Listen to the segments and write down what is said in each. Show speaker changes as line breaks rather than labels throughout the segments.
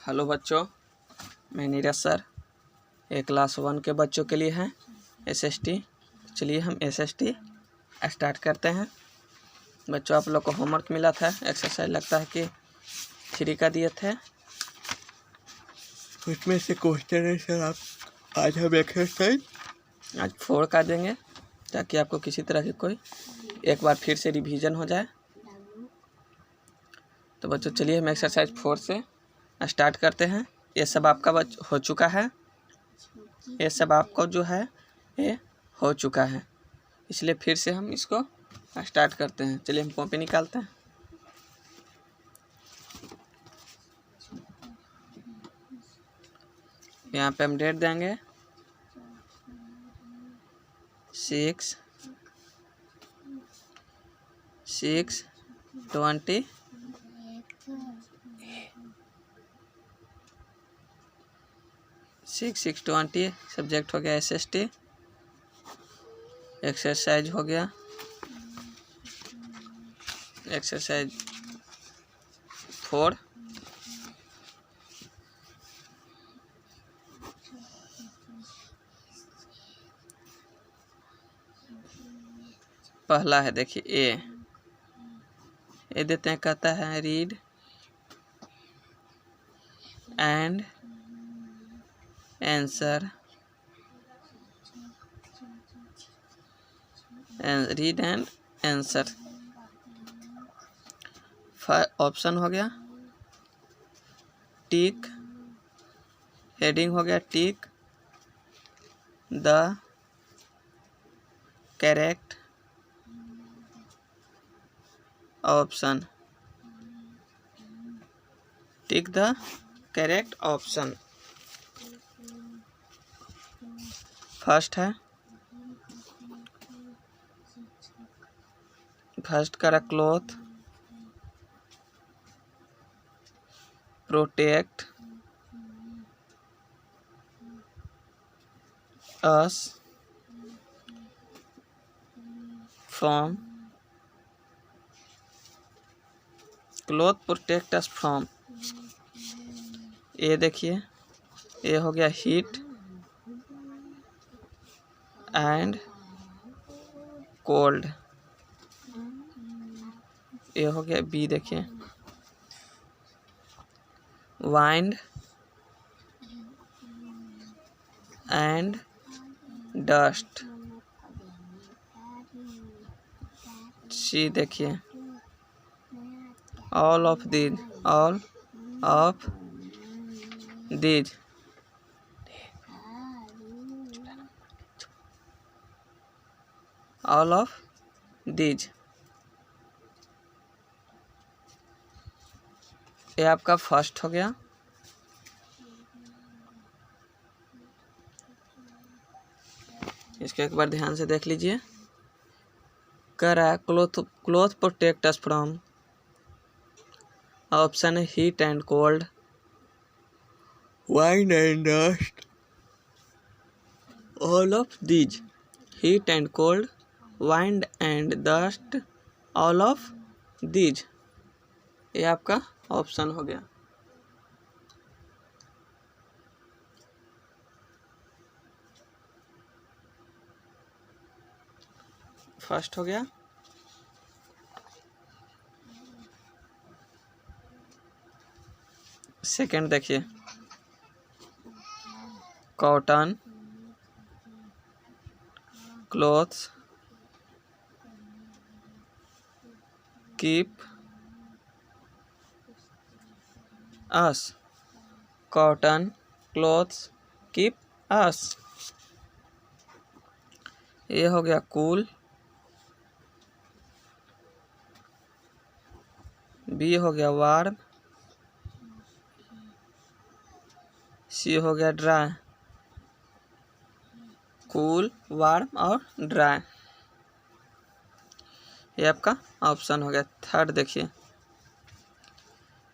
Hello बच्चों, मैं Neeraj sir. ये क्लास 1 के बच्चों के लिए है एसएसटी। चलिए हम एसएसटी स्टार्ट करते हैं। बच्चों, आप लोग को होमवर्क मिला था, एक्सरसाइज लगता है कि 3 का दिए थे, उसमें से क्वेश्चन है सर। आप आज हम एक्सरसाइज 4 का देंगे ताकि आपको किसी तरह की कोई एक बार फिर से रिवीजन हो जाए। तो बच्चों चलिए हम एक्सरसाइज 4 से स्टार्ट करते हैं। ये सब आपका हो चुका है, ये सब आपको जो है ये हो चुका है, इसलिए फिर से हम इसको स्टार्ट करते हैं। चलिए हम कॉपी निकालते हैं। यहाँ पे हम डेट देंगे 6/6/20। सब्जेक्ट हो गया एसएसटी, एक्सरसाइज हो गया एक्सरसाइज 4। पहला है, देखिए ए देते हैं, कहता है read and answer, read and answer. Option हो गया टिक, हेडिंग हो गया tick the correct option, tick the correct option. First है, फर्स्ट करा cloth protect us from, cloth protect us from. ये देखिए, ये हो गया हीट एंड कोल्ड। ये हो गया बी, देखिए वाइंड एंड डस्ट। सी देखिए all of these, all of these. All of these, ये आपका फर्स्ट हो गया। इसको एक बार ध्यान से देख लीजिए। कह रहा है cloth protect us from, option है heat and cold, wind and dust, all of these. Heat and cold, wind and dust, all of these, ये आपका ऑप्शन हो गया। फर्स्ट हो गया। सेकंड देखिए, cotton clothes keep us, cotton clothes keep us. ये हो गया कूल, बी हो गया वार्म, सी हो गया ड्राई। कूल, वार्म और ड्राई, ये आपका ऑप्शन हो गया। थर्ड देखिए,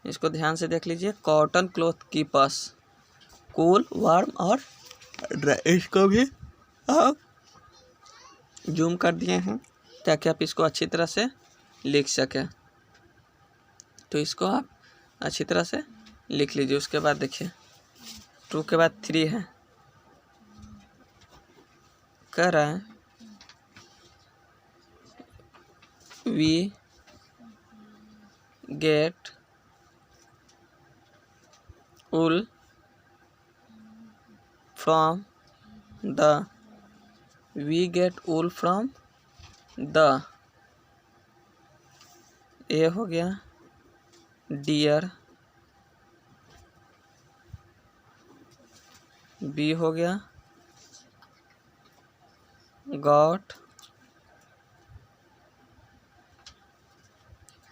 इसको ध्यान से देख लीजिए, cotton cloth keepers, cool, warm और ड्राई। इसको भी आप जूम कर दिए हैं ताकि आप इसको अच्छी तरह से लिख सकें। तो इसको आप अच्छी तरह से लिख लीजिए। उसके बाद देखिए 2 के बाद 3 है, कह रहा है we get wool from the we get wool from the ए हो गया डियर, बी हो गया गॉट,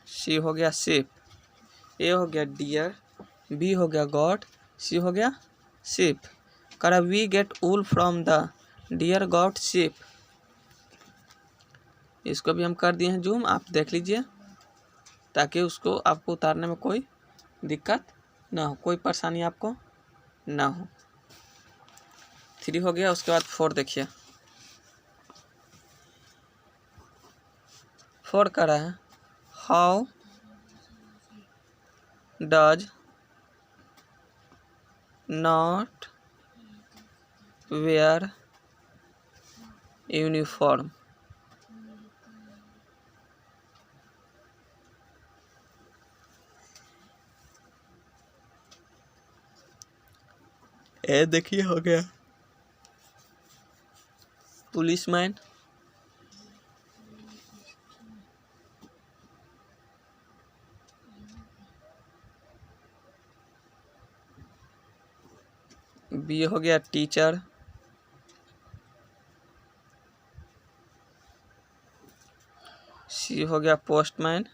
सी हो गया शिप। ए हो गया डियर, बी हो गया गॉट, सी हो गया शिप। करा we get wool from the deer goat sheep. इसको भी हम कर दिए हैं जूम, आप देख लीजिए ताकि उसको आपको उतारने में कोई दिक्कत ना हो, कोई परेशानी आपको ना हो। 3 हो गया। उसके बाद 4 देखिए, 4 का रहा है how does not wear uniform. A देखिए हो गया पुलिसमैन, बी हो गया टीचर, सी हो गया पोस्टमैन,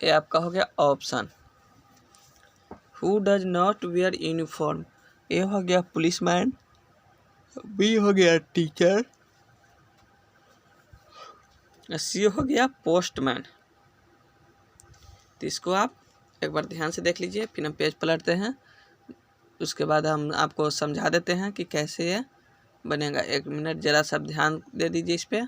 ये आपका हो गया option. Who does not wear uniform, A हो गया पुलिसमैन, बी हो गया टीचर, सी हो गया पोस्टमैन। तो इसको आप एक बार ध्यान से देख लीजिए, फिर हम पेज पलटते हैं। उसके बाद हम आपको समझा देते हैं कि कैसे ये बनेगा। 1 मिनट जरा सा ध्यान दे दीजिए इस पे।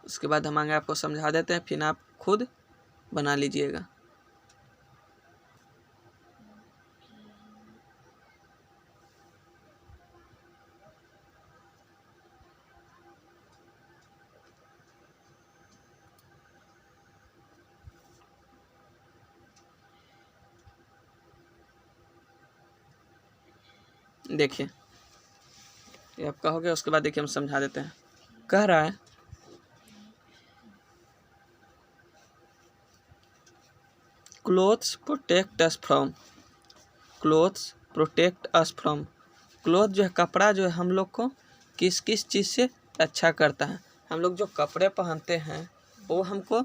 उसके बाद हम आगे आपको समझा देते हैं, फिर आप खुद बना लीजिएगा। देखिए ये आपका हो गया। उसके बाद देखिए हम समझा देते हैं। कह रहा है clothes protect us from, clothes protect us from, cloth जो है कपड़ा जो है हम लोग को किस किस चीज़ से रक्षा करता है। हम लोग जो कपड़े पहनते हैं वो हमको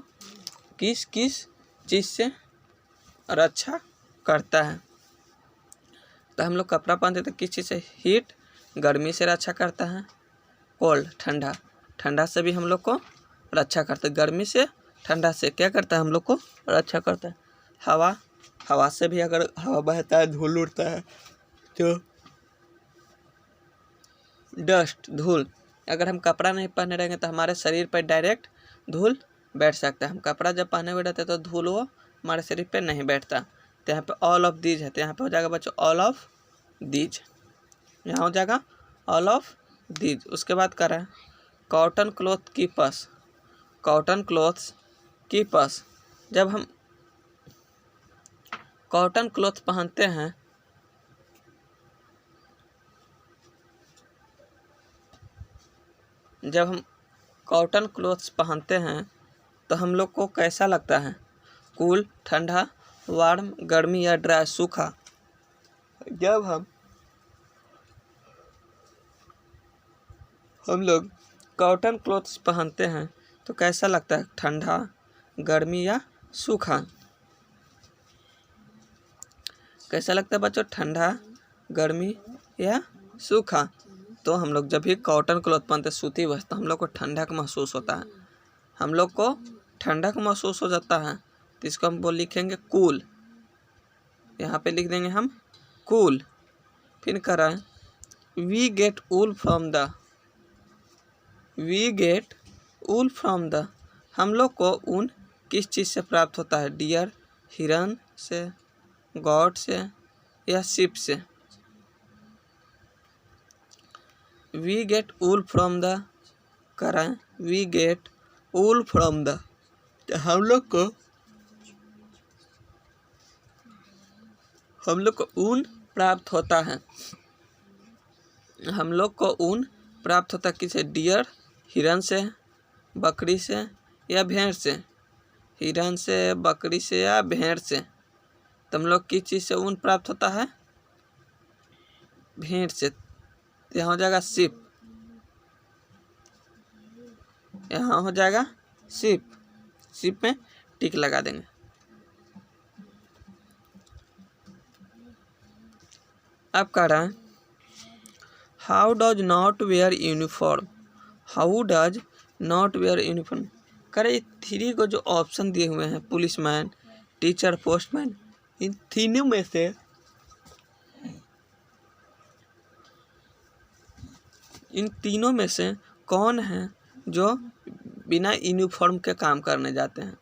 किस किस चीज़ से रक्षा करता है। तो हम लोग कपड़ा पहनते तो किस चीज़ से, हीट गर्मी से रक्षा करता है, कोल्ड ठंडा, ठंडा से भी हम लोग को रक्षा करता है, गर्मी से ठंडा से क्या करता है हम लोग को रक्षा करता है। हवा, हवा से भी अगर हवा बहता है धूल उड़ता है तो डस्ट धूल, अगर हम कपड़ा नहीं पहने रहेंगे तो हमारे शरीर पर डायरेक्ट धूल बैठ सकता है। हम कपड़ा जब पहने हुए रहते तो धूल वो हमारे शरीर पे नहीं बैठता। तो यहाँ पे ऑल ऑफ दीज है, तो यहाँ पे हो जाएगा बच्चों ऑल ऑफ दीज, यहाँ हो जाएगा ऑल ऑफ दीज। उसके बाद कर रहे हैं cotton cloth keepers, cotton clothes keepers, जब हम कॉटन क्लॉथ पहनते हैं जब हम कॉटन क्लॉथ्स पहनते हैं तो हम लोग को कैसा लगता है, कूल ठंडा, वार्म गर्मी या ड्राई सूखा। जब हम लोग कॉटन क्लॉथ्स पहनते हैं तो कैसा लगता है, ठंडा गर्मी या सूखा। कैसा लगता है बच्चों, ठंडा गर्मी या सूखा। तो हम लोग जब भी कॉटन क्लॉथ पहनते सूती वस्त्र तो हम लोग को ठंडक महसूस होता है, हम लोग को ठंडक महसूस हो जाता है। तो इसको हम बोल लिखेंगे कूल, यहाँ पे लिख देंगे हम कूल। फिर कह रहा है we get wool from the, we get wool from the, हम लोग को ऊन किस चीज़ से प्राप्त होता है? डियर, हिरन से, गॉड से या शिप से? We get wool from the करें, we get wool from the, हम लोग को ऊन प्राप्त होता है, हम लोग को ऊन प्राप्त होता है किसे? डियर, हिरन से, बकरी से या भेड़ से? हिरन से, बकरी से या भेड़ से? तो हम लोग किस चीज़ से ऊन प्राप्त होता है? भेड़ से। यहाँ हो जाएगा शिप, यहाँ हो जाएगा शिप, शिप में टिक लगा देंगे। अब कह रहा है how does not wear uniform, how does not wear uniform. करे 3 को जो ऑप्शन दिए हुए हैं, पुलिसमैन, टीचर, पोस्टमैन, इन तीनों में से कौन है जो बिना यूनिफॉर्म के काम करने जाते हैं?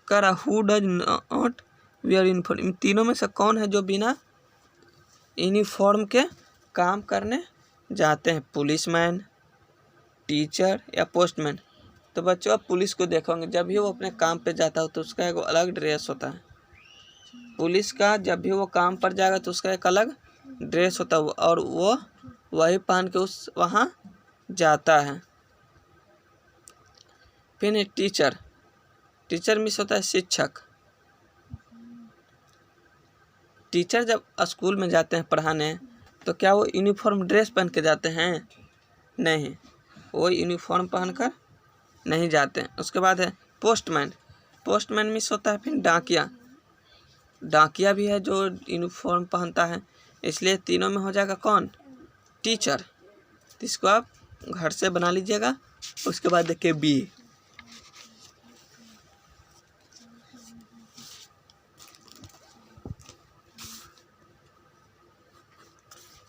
कह रहा who does not wear uniform, इन तीनों में से कौन है जो बिना यूनिफॉर्म के काम करने जाते हैं? पुलिसमैन, टीचर या पोस्टमैन? तो बच्चों आप पुलिस को देखोगे, जब भी वो अपने काम पे जाता है तो उसका एक अलग ड्रेस होता है। पुलिस का जब भी वो काम पर जाएगा तो उसका एक अलग ड्रेस होता है और वो वही पहन के उस वहाँ जाता है। फिर टीचर, टीचर मीन्स होता है शिक्षक। टीचर जब स्कूल में जाते हैं पढ़ाने तो क्या वो यूनिफॉर्म ड्रेस पहन के जाते हैं? नहीं, वो यूनिफॉर्म पहनकर नहीं जाते हैं। उसके बाद है पोस्टमैन, पोस्टमैन मीन्स होता है फिर डाकिया, डाकिया भी है जो यूनिफॉर्म पहनता है। इसलिए तीनों में हो जाएगा कौन? टीचर। तो इसको आप घर से बना लीजिएगा। उसके बाद देखिए बी,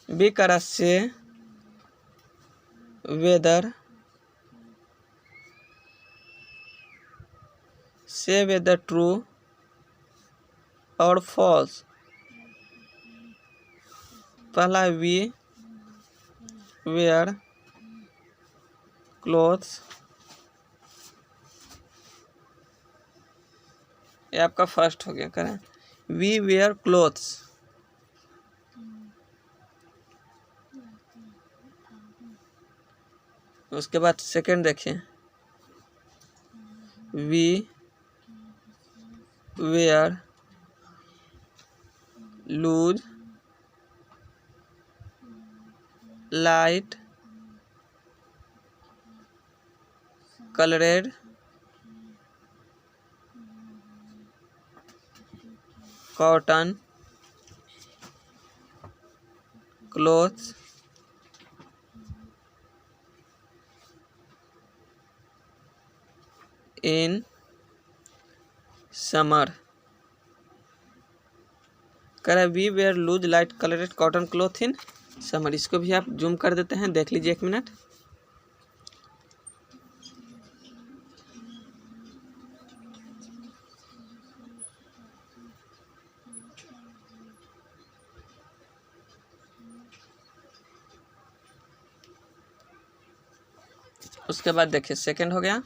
बी करा से वेदर, से वेदर ट्रू और फॉल्स। पहला वी वेयर क्लोथ्स, ये आपका फर्स्ट हो गया। करें वी वेयर क्लोथ्स। उसके बाद सेकंड देखिए, we wear loose light coloured cotton clothes in summer. कह we wear loose light coloured cotton cloth in summer. इसको भी आप जूम कर देते हैं, देख लीजिए 1 मिनट। उसके बाद देखिए सेकंड हो गया।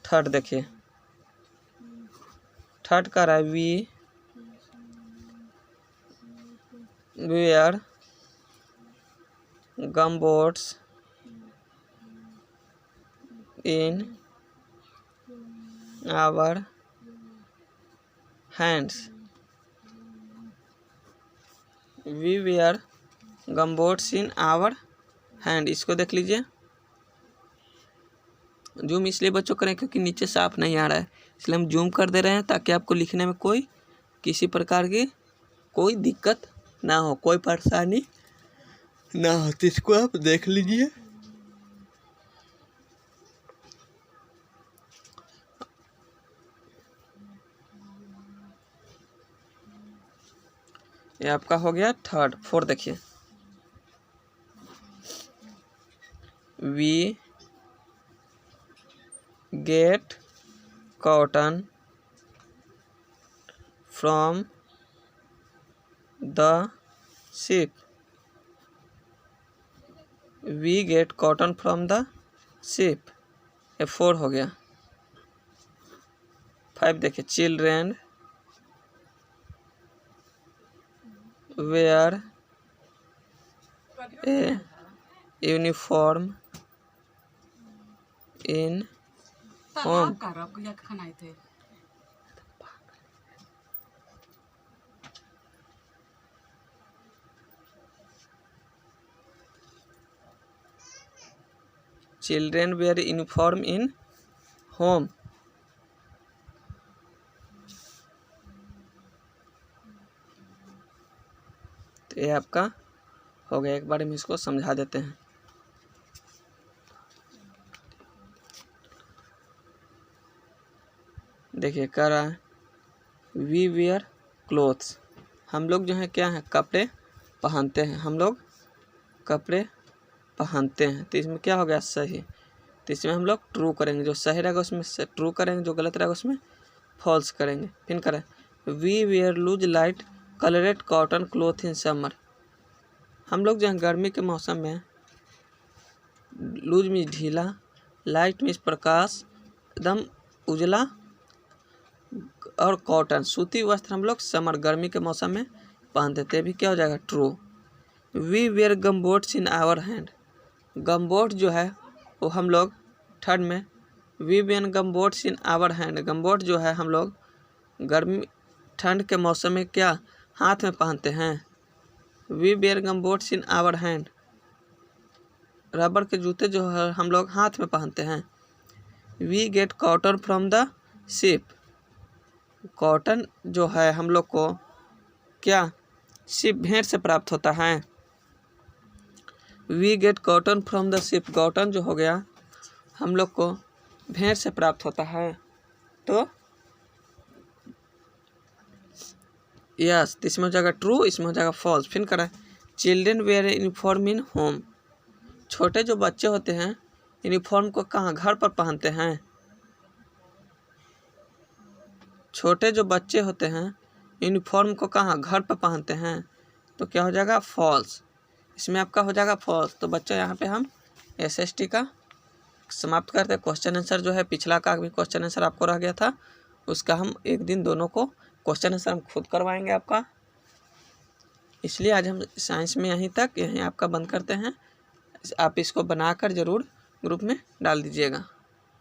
थर्ड देखिए, थर्ड का रहा है we wear gumboots in our hands. We wear gumboots in our hand. इसको देख लीजिए, जूम इसलिए बच्चों करें क्योंकि नीचे साफ नहीं आ रहा है, इसलिए हम जूम कर दे रहे हैं ताकि आपको लिखने में कोई किसी प्रकार की कोई दिक्कत ना हो, कोई परेशानी ना हो। तो इसको आप देख लीजिए। ये आपका हो गया थर्ड। फोर्थ देखिए, we get cotton from the sheep. We get cotton from the sheep, ये 4 हो गया। 5 देखिए, children wear a uniform in home. Children wear uniform in home. तो ये आपका हो गया। एक बार हम इसको समझा देते हैं। देखिए कह रहा है वी वेयर क्लोथ्स, हम लोग जो है क्या है, कपड़े पहनते हैं, हम लोग कपड़े पहनते हैं। तो इसमें क्या हो गया, सही। तो इसमें हम लोग ट्रू करेंगे, जो सही रहेगा उसमें ट्रू करेंगे, जो गलत रहेगा उसमें फॉल्स करेंगे। फिर करें we wear loose light coloured cotton cloth in summer. हम लोग जो है गर्मी के मौसम में, लूज मीन्स ढीला, लाइट मीन्स प्रकाश, एकदम उजला, और कॉटन सूती वस्त्र हम लोग समर गर्मी के मौसम में पहनते थे। भी क्या हो जाएगा, true. We wear gumboots in our hand. Gumboot जो है वो हम लोग ठंड में, we wear gumboots in our hand, gumboot जो है हम लोग गर्मी ठंड के मौसम में क्या हाथ में पहनते हैं। We wear gumboots in our hand, rubber के जूते जो है हम लोग हाथ में पहनते हैं। We get cotton from the sheep, cotton जो है हम लोग को क्या शिप भेड़ से प्राप्त होता है। We get cotton from the sheep, cotton जो हो गया हम लोग को भेड़ से प्राप्त होता है। तो यस, इसमें हो जाएगा ट्रू, इसमें हो जाएगा फॉल्स। फिर करें children wear uniform in home. छोटे जो बच्चे होते हैं यूनिफॉर्म को कहाँ, घर पर पहनते हैं। छोटे जो बच्चे होते हैं यूनिफॉर्म को कहाँ, घर पर पहनते हैं। तो क्या हो जाएगा, फॉल्स। इसमें आपका हो जाएगा फॉल्स। तो बच्चों यहाँ पे हम एसएसटी का समाप्त करते हैं। क्वेश्चन आंसर जो है पिछला का भी क्वेश्चन आंसर आपको रह गया था, उसका हम एक दिन दोनों को क्वेश्चन आंसर हम खुद करवाएंगे आपका। इसलिए आज हम साइंस में यहीं आपका बंद करते हैं। आप इसको बनाकर ज़रूर ग्रुप में डाल दीजिएगा।